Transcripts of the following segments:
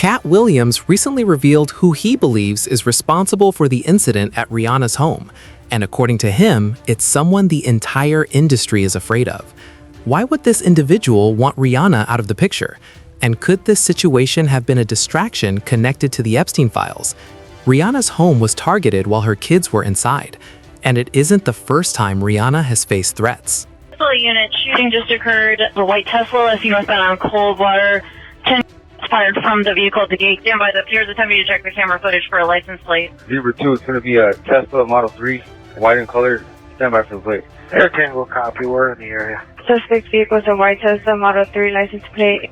Katt Williams recently revealed who he believes is responsible for the incident at Rihanna's home, and according to him, it's someone the entire industry is afraid of. Why would this individual want Rihanna out of the picture? And could this situation have been a distraction connected to the Epstein files? Rihanna's home was targeted while her kids were inside, and it isn't the first time Rihanna has faced threats. Unit shooting just occurred. The white Tesla, as northbound on Coldwater. 10 fired from the vehicle at the gate. Stand by the piers. Attempt to check the camera footage for a license plate. Zebra 2 is going to be a Tesla Model 3, white in color. Stand by for the plate. Air Tango copy. We're in the area. Suspect vehicle is a white Tesla Model 3 license plate.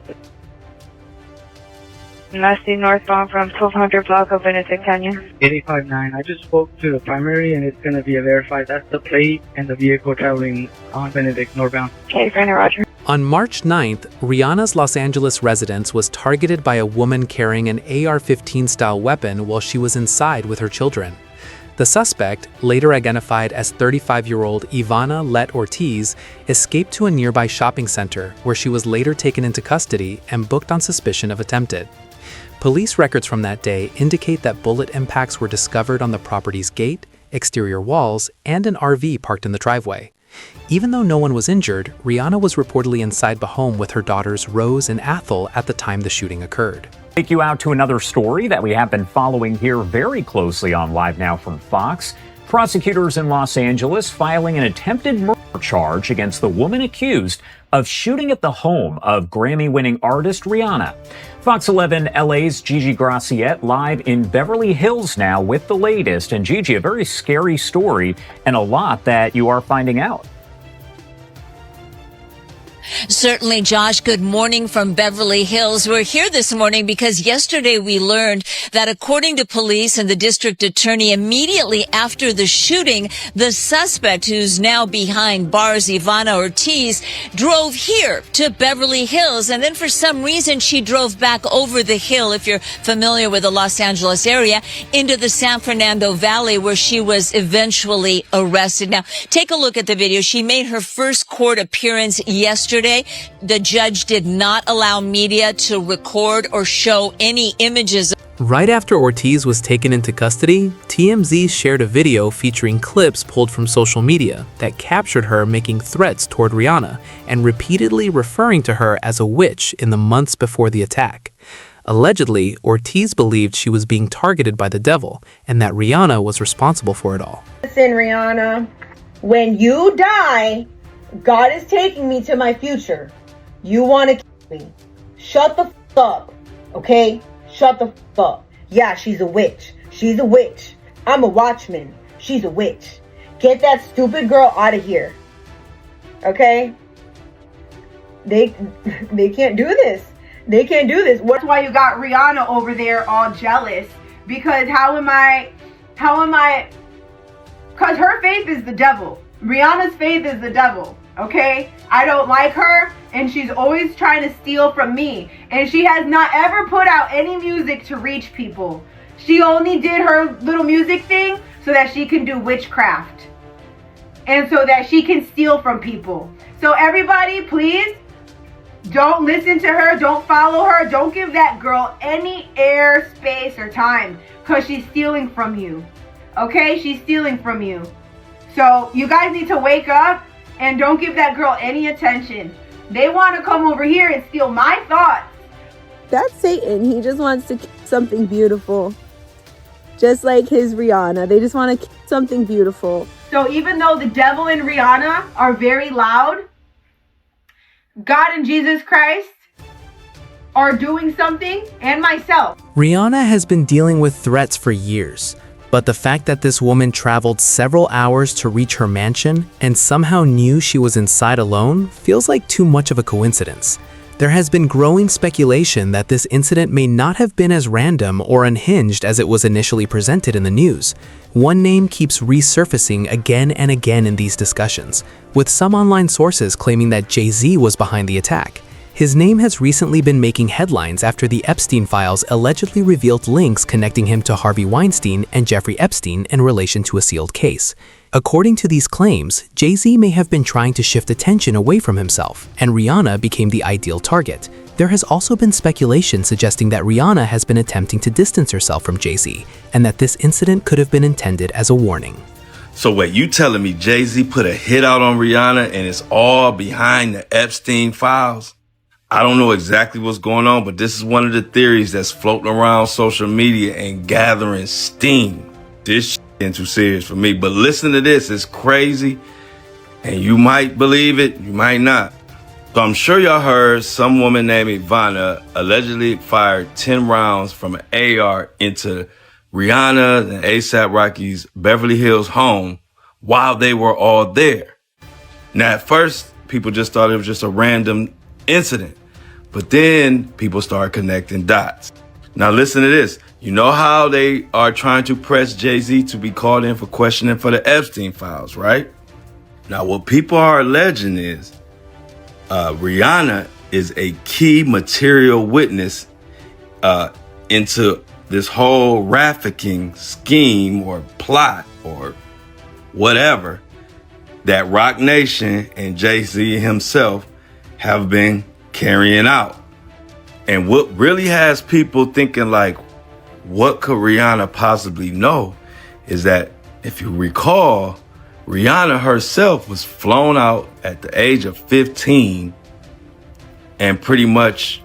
Lastly, northbound from 1200 block of Benedict Canyon. 859. I just spoke to the primary and it's going to be a verified. That's the plate and the vehicle traveling on Benedict northbound. Okay, Brandon, roger. On March 9th, Rihanna's Los Angeles residence was targeted by a woman carrying an AR-15 style weapon while she was inside with her children. The suspect, later identified as 35-year-old Ivana Let Ortiz, escaped to a nearby shopping center where she was later taken into custody and booked on suspicion of attempted. Police records from that day indicate that bullet impacts were discovered on the property's gate, exterior walls, and an RV parked in the driveway. Even though no one was injured, Rihanna was reportedly inside the home with her daughters Rose and Athel at the time the shooting occurred. Take you out to another story that we have been following here very closely on Live Now from Fox. Prosecutors in Los Angeles filing an attempted murder charge against the woman accused of shooting at the home of Grammy-winning artist Rihanna. Fox 11 LA's Gigi Graciette live in Beverly Hills now with the latest. And Gigi, a very scary story and a lot that you are finding out. Certainly, Josh. Good morning from Beverly Hills. We're here this morning because yesterday we learned that according to police and the district attorney, immediately after the shooting, the suspect, who's now behind bars, Ivana Ortiz, drove here to Beverly Hills. And then for some reason, she drove back over the hill, if you're familiar with the Los Angeles area, into the San Fernando Valley, where she was eventually arrested. Now, take a look at the video. She made her first court appearance yesterday. The judge did not allow media to record or show any images. Right after Ortiz was taken into custody, TMZ shared a video featuring clips pulled from social media that captured her making threats toward Rihanna and repeatedly referring to her as a witch in the months before the attack. Allegedly, Ortiz believed she was being targeted by the devil and that Rihanna was responsible for it all. Listen, Rihanna, when you die, God is taking me to my future. You want to kill me. Shut the f*** up, okay? Shut the f*** up. Yeah, she's a witch. She's a witch. I'm a watchman. She's a witch. Get that stupid girl out of here. Okay? They can't do this. They can't do this. That's why you got Rihanna over there all jealous. Because how am I? Because her faith is the devil. Rihanna's faith is the devil, okay? I don't like her, and she's always trying to steal from me. And she has not ever put out any music to reach people. She only did her little music thing so that she can do witchcraft. And so that she can steal from people. So everybody, please, don't listen to her, don't follow her, don't give that girl any air, space, or time. Because she's stealing from you, okay? She's stealing from you. So you guys need to wake up and don't give that girl any attention. They want to come over here and steal my thoughts. That's Satan. He just wants to keep something beautiful. Just like his Rihanna. They just want to keep something beautiful. So even though the devil and Rihanna are very loud, God and Jesus Christ are doing something, and myself. Rihanna has been dealing with threats for years. But the fact that this woman traveled several hours to reach her mansion and somehow knew she was inside alone feels like too much of a coincidence. There has been growing speculation that this incident may not have been as random or unhinged as it was initially presented in the news. One name keeps resurfacing again and again in these discussions, with some online sources claiming that Jay-Z was behind the attack. His name has recently been making headlines after the Epstein files allegedly revealed links connecting him to Harvey Weinstein and Jeffrey Epstein in relation to a sealed case. According to these claims, Jay-Z may have been trying to shift attention away from himself, and Rihanna became the ideal target. There has also been speculation suggesting that Rihanna has been attempting to distance herself from Jay-Z, and that this incident could have been intended as a warning. So wait, you telling me Jay-Z put a hit out on Rihanna and it's all behind the Epstein files? I don't know exactly what's going on, but this is one of the theories that's floating around social media and gathering steam. This shit ain't too serious for me, but listen to this, it's crazy, and you might believe it, you might not. So I'm sure y'all heard some woman named Ivana allegedly fired 10 rounds from an AR into Rihanna and A$AP Rocky's Beverly Hills home while they were all there. Now, at first, people just thought it was just a random incident, but then people started connecting dots. Now, listen to this. You know how they are trying to press Jay-Z to be called in for questioning for the Epstein files, right? Now, what people are alleging is Rihanna is a key material witness into this whole trafficking scheme or plot or whatever that Roc Nation and Jay-Z himself have been carrying out. And what really has people thinking like, what could Rihanna possibly know is that if you recall, Rihanna herself was flown out at the age of 15 and pretty much,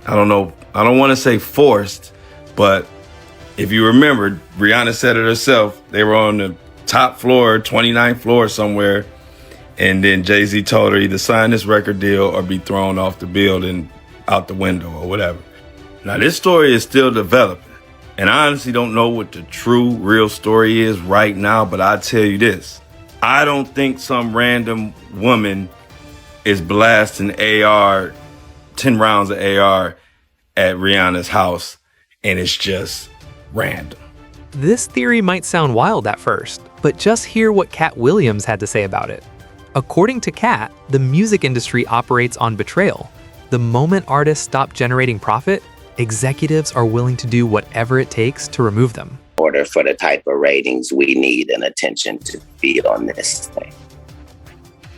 I don't want to say forced, but if you remember, Rihanna said it herself, they were on the top floor, 29th floor somewhere, and then Jay-Z told her either sign this record deal or be thrown off the building, out the window or whatever. Now, this story is still developing, and I honestly don't know what the true, real story is right now, but I tell you this. I don't think some random woman is blasting 10 rounds of AR at Rihanna's house, and it's just random. This theory might sound wild at first, but just hear what Katt Williams had to say about it. According to Katt, the music industry operates on betrayal. The moment artists stop generating profit, executives are willing to do whatever it takes to remove them. In order for the type of ratings we need and attention to be on this thing.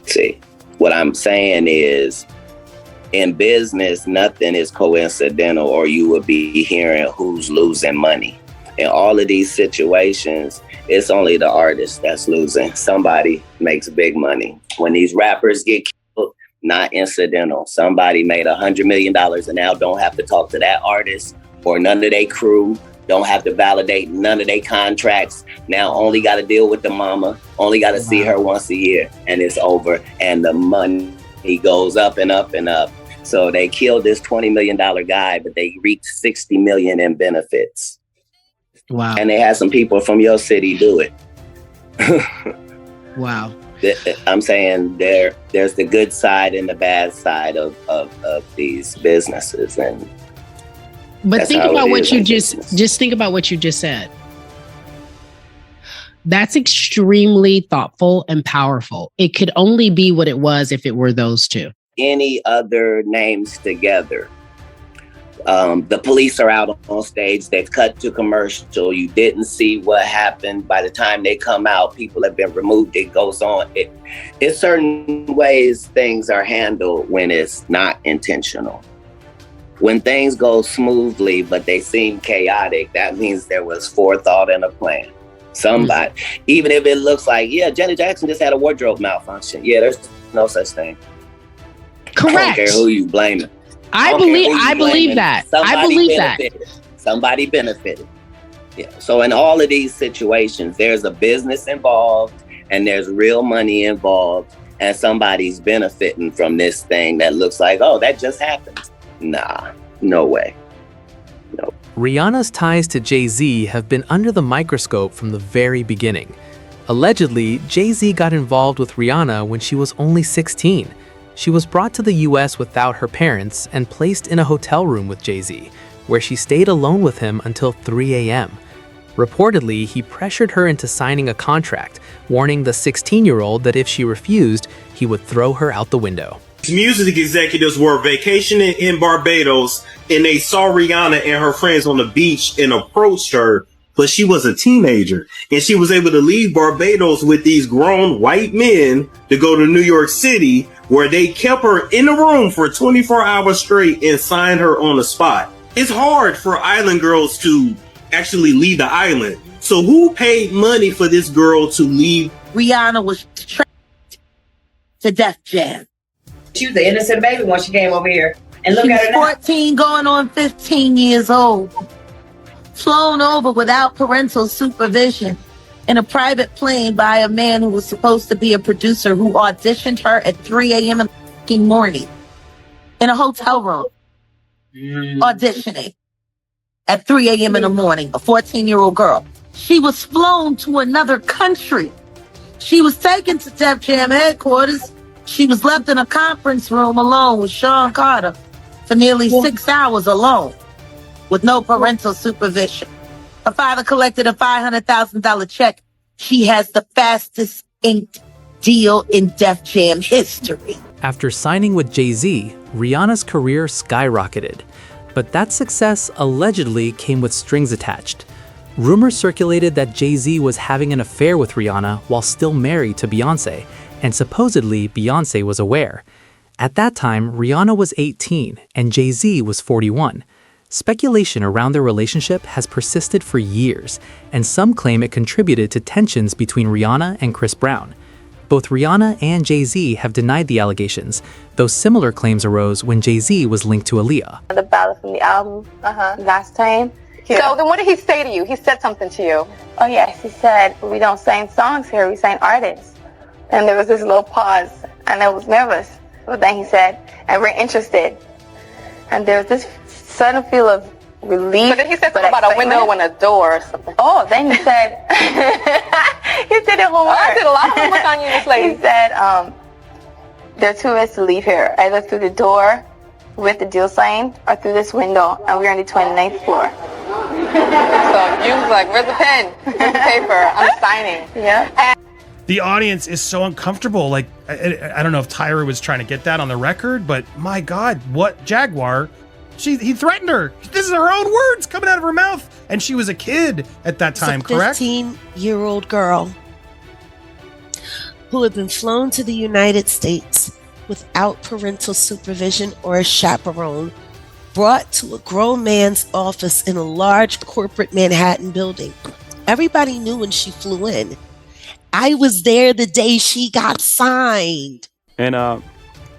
See, what I'm saying is, in business, nothing is coincidental, or you would be hearing who's losing money. In all of these situations, it's only the artist that's losing. Somebody makes big money. When these rappers get killed, not incidental. Somebody made $100 million and now don't have to talk to that artist or none of their crew, don't have to validate none of their contracts. Now only got to deal with the mama, only got to see her once a year, and it's over. And the money goes up and up and up. So they killed this $20 million guy, but they reaped $60 million in benefits. Wow. And they had some people from your city do it. Wow. I'm saying there's the good side and the bad side of these businesses. But think about what you just think about what you just said. That's extremely thoughtful and powerful. It could only be what it was if it were those two. Any other names together. The police are out on stage. They've cut to commercial. You didn't see what happened. By the time they come out, people have been removed. It goes on. It's certain ways things are handled when it's not intentional. When things go smoothly, but they seem chaotic, that means there was forethought and a plan. Somebody, even if it looks like, yeah, Janet Jackson just had a wardrobe malfunction. Yeah, there's no such thing. Correct. I don't care who you blame it. I believe that. Somebody benefited. Yeah. So in all of these situations, there's a business involved and there's real money involved, and somebody's benefiting from this thing that looks like, oh, that just happened. Nah, no way. No. Rihanna's ties to Jay-Z have been under the microscope from the very beginning. Allegedly, Jay-Z got involved with Rihanna when she was only 16. She was brought to the US without her parents and placed in a hotel room with Jay-Z, where she stayed alone with him until 3 a.m. Reportedly, he pressured her into signing a contract, warning the 16-year-old that if she refused, he would throw her out the window. Music executives were vacationing in Barbados, and they saw Rihanna and her friends on the beach and approached her but she was a teenager, and she was able to leave Barbados with these grown white men to go to New York City, where they kept her in the room for 24 hours straight and signed her on the spot. It's hard for island girls to actually leave the island. So who paid money for this girl to leave? Rihanna was trapped to Def Jam. She was an innocent baby when she came over here. And look She at was her now. 14 going on 15 years old. Flown over without parental supervision in a private plane by a man who was supposed to be a producer who auditioned her at 3 a.m. in the morning in a hotel room. Auditioning at 3 a.m. in the morning, a 14-year-old girl. She was flown to another country. She was taken to Def Jam headquarters. She was left in a conference room alone with Sean Carter for nearly 6 hours alone with no parental supervision. Her father collected a $500,000 check. She has the fastest inked deal in Def Jam history. After signing with Jay-Z, Rihanna's career skyrocketed. But that success allegedly came with strings attached. Rumors circulated that Jay-Z was having an affair with Rihanna while still married to Beyoncé, and supposedly Beyoncé was aware. At that time, Rihanna was 18 and Jay-Z was 41. Speculation around their relationship has persisted for years, and some claim it contributed to tensions between Rihanna and Chris Brown. Both Rihanna and Jay-Z have denied the allegations, though similar claims arose when Jay-Z was linked to Aaliyah. The ballad from the album last time. Yeah. So then what did he say to you? He said something to you. Oh yes, he said, we don't sing songs here, we sing artists. And there was this little pause, and I was nervous. But then he said, and we're interested. And there was this sudden feel of relief. But then he said something about a window and a door or something. Oh, then he said, he did it homework. I did a lot of homework on you, this lady. He said, there are two ways to leave here, either through the door with the deal signed or through this window, and we're on the 29th floor. So you was like, where's the pen? Where's the paper? I'm signing. Yeah. The audience is so uncomfortable. Like, I don't know if Tyra was trying to get that on the record, but my God, what Jaguar? He threatened her. This is her own words coming out of her mouth. And she was a kid at that time, correct? A 15-year-old girl who had been flown to the United States without parental supervision or a chaperone, brought to a grown man's office in a large corporate Manhattan building. Everybody knew when she flew in. I was there the day she got signed. And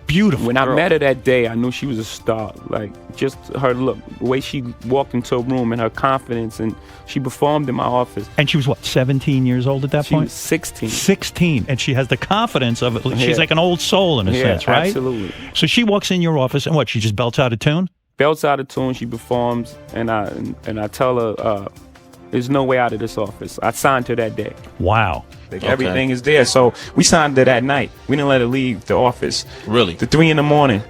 beautiful. When girl. I met her that day, I knew she was a star. Like, just her look, the way she walked into a room and her confidence, and she performed in my office. And she was what, 17 years old at that point? She was 16. 16, and she has the confidence of it. She's like an old soul in a sense, right? Absolutely. So she walks in your office, and what? She just belts out a tune? Belts out a tune. She performs, and I tell her, there's no way out of this office. I signed her that day. Wow. Like, everything is there. So we signed her that night. We didn't let her leave the office. Really? The 3 a.m.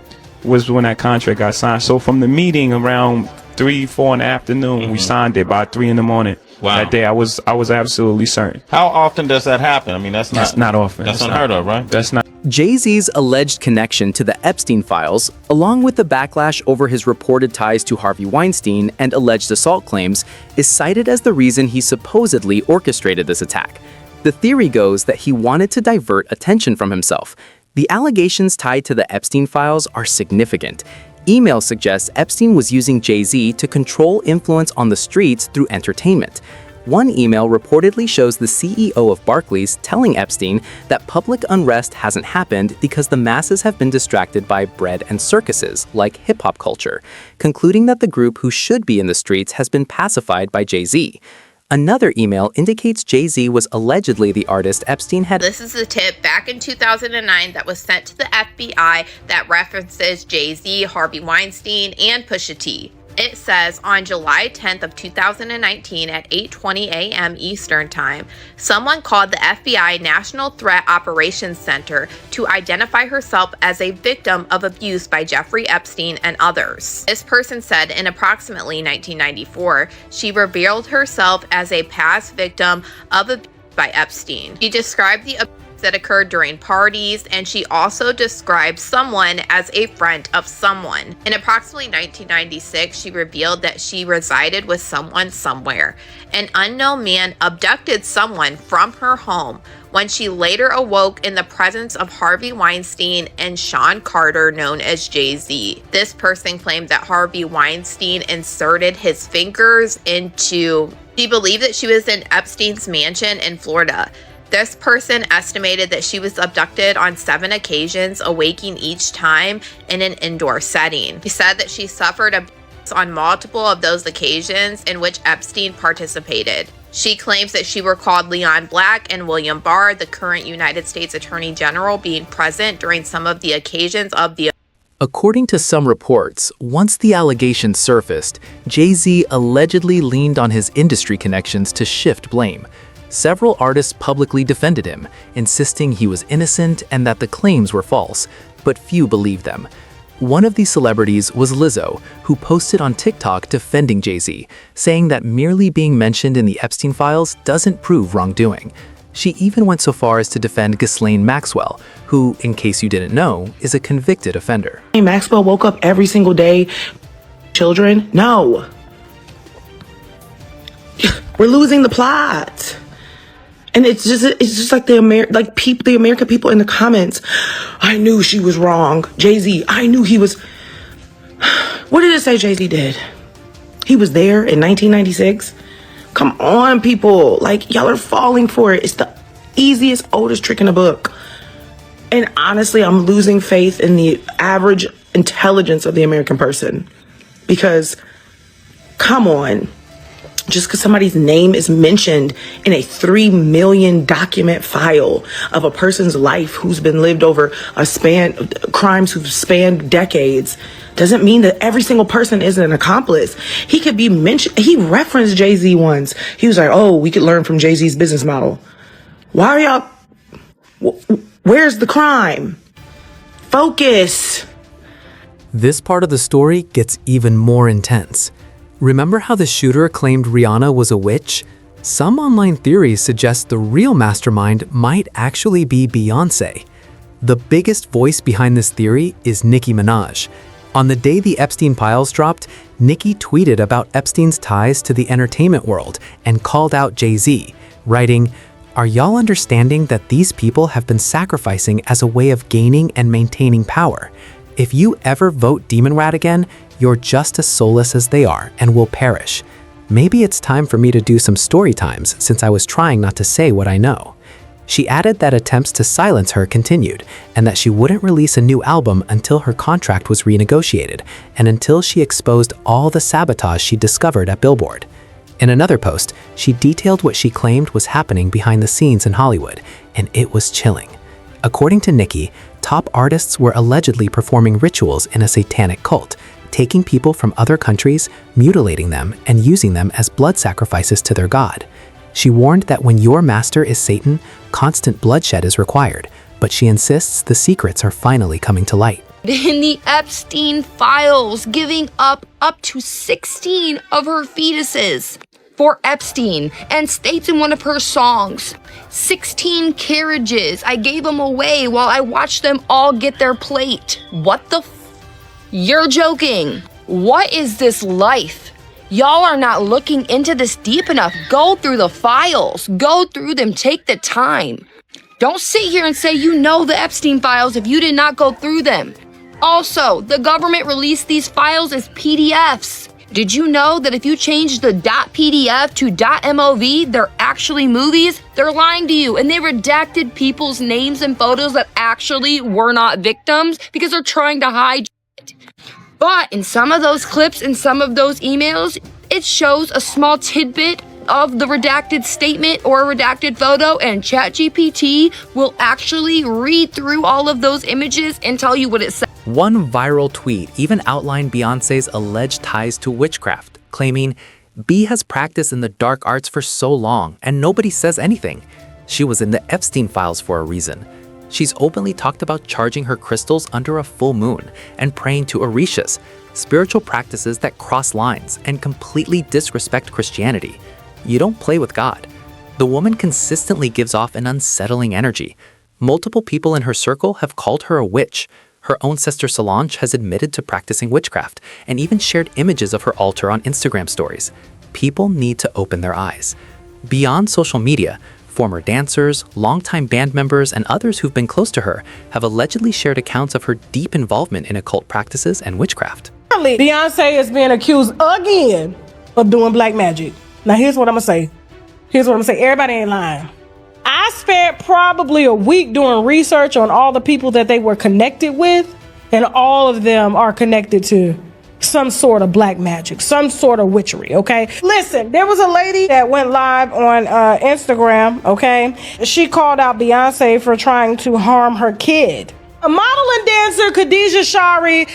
was when that contract got signed. So from the meeting around 3, 4 in the afternoon, we signed it by 3 a.m. Wow. That day. I was absolutely certain. How often does that happen? I mean, that's not often. That's unheard of, right? That's not. Jay-Z's alleged connection to the Epstein files, along with the backlash over his reported ties to Harvey Weinstein and alleged assault claims, is cited as the reason he supposedly orchestrated this attack. The theory goes that he wanted to divert attention from himself. The allegations tied to the Epstein files are significant. Email suggests Epstein was using Jay-Z to control influence on the streets through entertainment. One email reportedly shows the CEO of Barclays telling Epstein that public unrest hasn't happened because the masses have been distracted by bread and circuses, like hip-hop culture, concluding that the group who should be in the streets has been pacified by Jay-Z. Another email indicates Jay-Z was allegedly the artist Epstein had. This is a tip back in 2009 that was sent to the FBI that references Jay-Z, Harvey Weinstein, and Pusha T. It says, on July 10th of 2019 at 8:20 a.m. Eastern Time, someone called the FBI National Threat Operations Center to identify herself as a victim of abuse by Jeffrey Epstein and others. This person said in approximately 1994, she revealed herself as a past victim of abuse by Epstein. She described the that occurred during parties, and she also described someone as a friend of someone. In approximately 1996, she revealed that she resided with someone somewhere. An unknown man abducted someone from her home when she later awoke in the presence of Harvey Weinstein and Sean Carter, known as Jay-Z. This person claimed that Harvey Weinstein inserted his fingers into... She believed that she was in Epstein's mansion in Florida. This person estimated that she was abducted on 7 occasions, awaking each time in an indoor setting. She said that she suffered abuse on multiple of those occasions in which Epstein participated. She claims that she recalled Leon Black and William Barr, the current United States Attorney General, being present during some of the occasions of the... According to some reports, once the allegations surfaced, Jay-Z allegedly leaned on his industry connections to shift blame. Several artists publicly defended him, insisting he was innocent and that the claims were false, but few believed them. One of these celebrities was Lizzo, who posted on TikTok defending Jay-Z, saying that merely being mentioned in the Epstein files doesn't prove wrongdoing. She even went so far as to defend Ghislaine Maxwell, who, in case you didn't know, is a convicted offender. Maxwell woke up every single day. Children? No. We're losing the plot. And it's just like the American people in the comments. I knew she was wrong. Jay-Z, I knew he was... What did it say Jay-Z did? He was there in 1996? Come on, people. Like, y'all are falling for it. It's the easiest, oldest trick in the book. And honestly, I'm losing faith in the average intelligence of the American person. Because, come on. Just because somebody's name is mentioned in a 3 million document file of a person's life who's been lived over crimes who've spanned decades, doesn't mean that every single person isn't an accomplice. He could be mentioned. He referenced Jay-Z once. He was like, oh, we could learn from Jay-Z's business model. Why are y'all... Where's the crime? Focus. This part of the story gets even more intense. Remember how the shooter claimed Rihanna was a witch? Some online theories suggest the real mastermind might actually be Beyoncé. The biggest voice behind this theory is Nicki Minaj. On the day the Epstein files dropped, Nicki tweeted about Epstein's ties to the entertainment world and called out Jay-Z, writing, "Are y'all understanding that these people have been sacrificing as a way of gaining and maintaining power? If you ever vote Demon Rat again, you're just as soulless as they are and will perish. Maybe it's time for me to do some story times since I was trying not to say what I know." She added that attempts to silence her continued and that she wouldn't release a new album until her contract was renegotiated and until she exposed all the sabotage she discovered at Billboard. In another post, she detailed what she claimed was happening behind the scenes in Hollywood, and it was chilling. According to Nicki, top artists were allegedly performing rituals in a satanic cult, taking people from other countries, mutilating them, and using them as blood sacrifices to their god. She warned that when your master is Satan, constant bloodshed is required, but she insists the secrets are finally coming to light. In the Epstein files, giving up to 16 of her fetuses for Epstein, and states in one of her songs, 16 carriages, I gave them away while I watched them all get their plate. What the You're joking. What is this life? Y'all are not looking into this deep enough. Go through the files. Go through them. Take the time. Don't sit here and say you know the Epstein files if you did not go through them. Also, the government released these files as PDFs. Did you know that if you change the .pdf to .mov, they're actually movies? They're lying to you, and they redacted people's names and photos that actually were not victims because they're trying to hide it. But in some of those clips and some of those emails, it shows a small tidbit of the redacted statement or a redacted photo, and ChatGPT will actually read through all of those images and tell you what it says. One viral tweet even outlined Beyoncé's alleged ties to witchcraft, claiming, "B has practiced in the dark arts for so long, and nobody says anything. She was in the Epstein files for a reason." She's openly talked about charging her crystals under a full moon and praying to Orishas, spiritual practices that cross lines and completely disrespect Christianity. You don't play with God. The woman consistently gives off an unsettling energy. Multiple people in her circle have called her a witch. Her own sister Solange has admitted to practicing witchcraft and even shared images of her altar on Instagram stories. People need to open their eyes. Beyond social media, former dancers, longtime band members, and others who've been close to her have allegedly shared accounts of her deep involvement in occult practices and witchcraft. Beyonce is being accused again of doing black magic. Now here's what I'm gonna say. Everybody ain't lying. I spent probably a week doing research on all the people that they were connected with, and all of them are connected to some sort of black magic, some sort of witchery, okay? Listen, there was a lady that went live on Instagram, okay? She called out Beyonce for trying to harm her kid. A model and dancer, Khadijah Shari,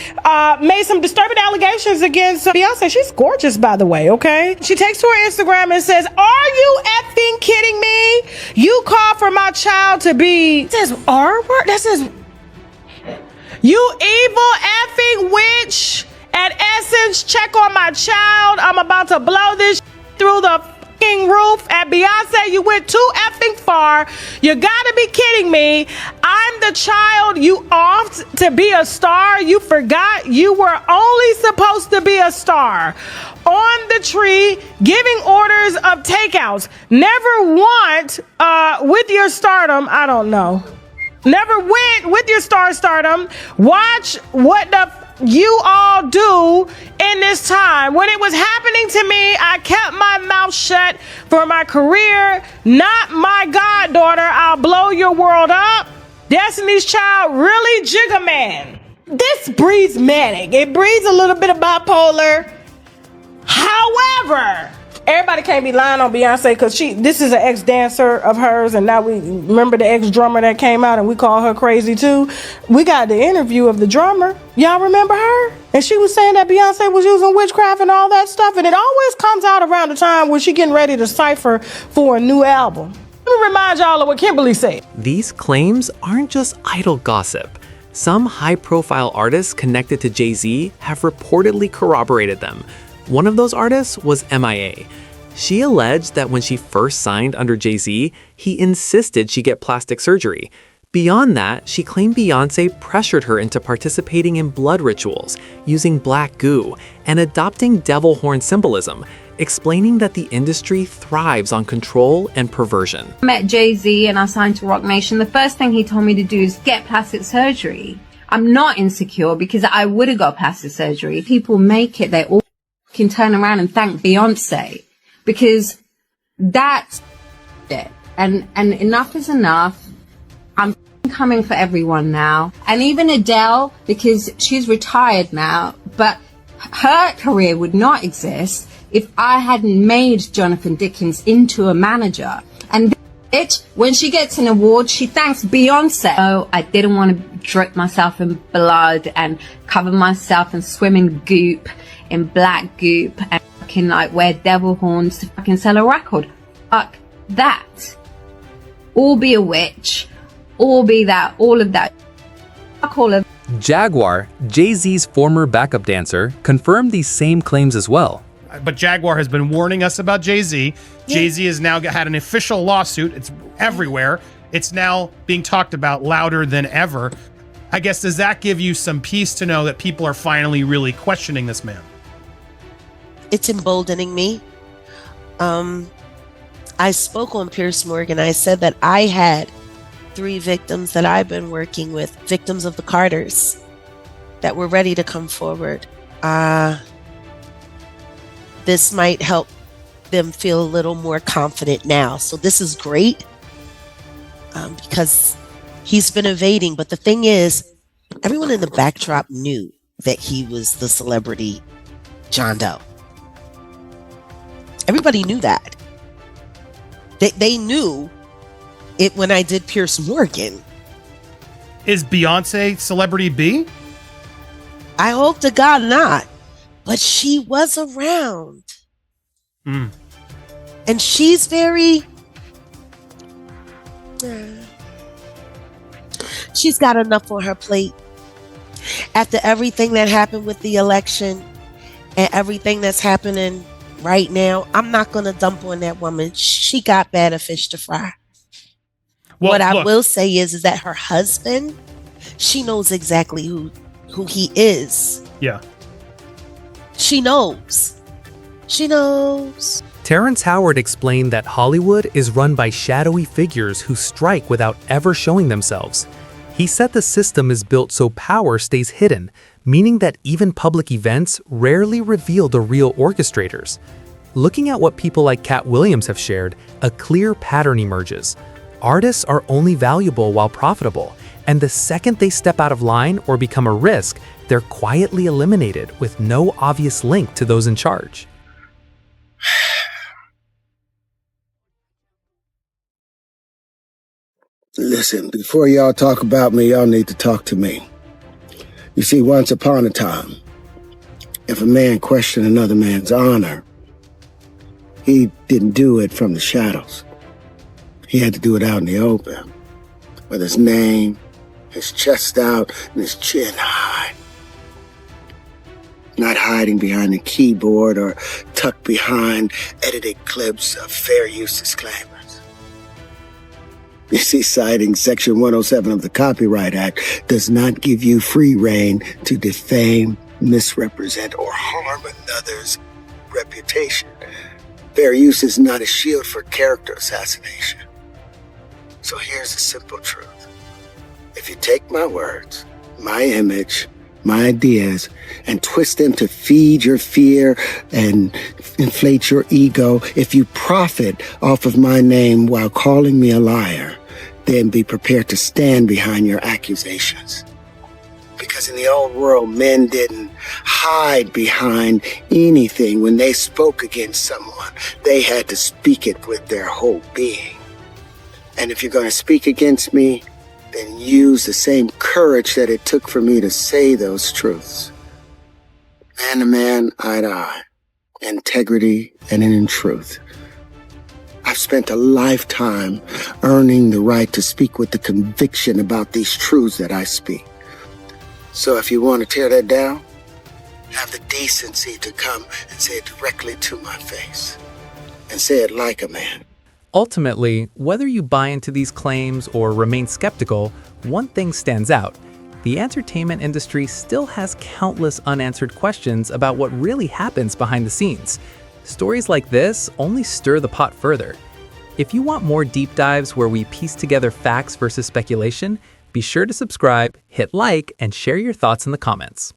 made some disturbing allegations against Beyonce. She's gorgeous, by the way, okay? She takes to her Instagram and says, "Are you effing kidding me? You called for my child to be..." That says R word? That says... "You evil effing witch. At Essence, check on my child. I'm about to blow this through the fucking roof. At Beyonce, you went too effing far. You gotta be kidding me. I'm the child you offed to be a star. You forgot you were only supposed to be a star. On the tree, giving orders of takeouts. Never want with your stardom, I don't know. Never went with your stardom. Watch what the you all do in this time. When it was happening to me, I kept my mouth shut for my career, not my goddaughter. I'll blow your world up. Destiny's Child, really Jigga Man. This breeds manic. It breeds a little bit of bipolar. However, everybody can't be lying on Beyonce because this is an ex-dancer of hers, and now we remember the ex-drummer that came out and we call her crazy too. We got the interview of the drummer. Y'all remember her? And she was saying that Beyonce was using witchcraft and all that stuff, and it always comes out around the time when she getting ready to cipher for a new album. Let me remind y'all of what Kimberly said. These claims aren't just idle gossip. Some high-profile artists connected to Jay-Z have reportedly corroborated them. One of those artists was MIA. She alleged that when she first signed under Jay-Z, he insisted she get plastic surgery. Beyond that, she claimed Beyonce pressured her into participating in blood rituals, using black goo, and adopting devil horn symbolism, explaining that the industry thrives on control and perversion. I met Jay-Z and I signed to Roc Nation. The first thing he told me to do is get plastic surgery. I'm not insecure because I would have got plastic surgery. People make it, they all can turn around and thank Beyonce because that's it. And enough is enough. I'm coming for everyone now. And even Adele, because she's retired now, but her career would not exist if I hadn't made Jonathan Dickens into a manager. And when she gets an award, she thanks Beyonce. Oh, I didn't want to drip myself in blood and cover myself in swimming goop, in black goop, and fucking like wear devil horns to fucking sell a record. Fuck that. Or be a witch, or be that, all of that. Fuck all of Jaguar, Jay-Z's former backup dancer, confirmed these same claims as well. But Jaguar has been warning us about Jay-Z. Jay-Z has now had an official lawsuit. It's everywhere. It's now being talked about louder than ever. I guess, does that give you some peace to know that people are finally really questioning this man? It's emboldening me. I spoke on Piers Morgan. I said that I had 3 victims that I've been working with, victims of the Carters, that were ready to come forward. This might help them feel a little more confident now. So this is great because he's been evading. But the thing is, everyone in the backdrop knew that he was the celebrity John Doe. Everybody knew that. They knew it when I did Piers Morgan. Is Beyonce celebrity B? I hope to God not. But she was around. And she's very... she's got enough on her plate. After everything that happened with the election and everything that's happening right now, I'm not going to dump on that woman. She got better fish to fry. what I look. will say is that her husband, she knows exactly who he is. Yeah. She knows. She knows. Terrence Howard explained that Hollywood is run by shadowy figures who strike without ever showing themselves. He said the system is built so power stays hidden, meaning that even public events rarely reveal the real orchestrators. Looking at what people like Katt Williams have shared, a clear pattern emerges. Artists are only valuable while profitable, and the second they step out of line or become a risk, they're quietly eliminated with no obvious link to those in charge. Listen, before y'all talk about me, y'all need to talk to me. You see, once upon a time, if a man questioned another man's honor, he didn't do it from the shadows. He had to do it out in the open, with his name, his chest out, and his chin high. Not hiding behind a keyboard or tucked behind edited clips of fair use disclaimers. You see, citing Section 107 of the Copyright Act does not give you free rein to defame, misrepresent, or harm another's reputation. Fair use is not a shield for character assassination. So here's the simple truth. If you take my words, my image, my ideas, and twist them to feed your fear and inflate your ego, if you profit off of my name while calling me a liar, then be prepared to stand behind your accusations. Because in the old world, men didn't hide behind anything when they spoke against someone. They had to speak it with their whole being. And if you're going to speak against me, then use the same courage that it took for me to say those truths. Man to man, eye to eye, integrity and in truth. I've spent a lifetime earning the right to speak with the conviction about these truths that I speak. So if you want to tear that down, have the decency to come and say it directly to my face. And say it like a man. Ultimately, whether you buy into these claims or remain skeptical, one thing stands out. The entertainment industry still has countless unanswered questions about what really happens behind the scenes. Stories like this only stir the pot further. If you want more deep dives where we piece together facts versus speculation, be sure to subscribe, hit like, and share your thoughts in the comments.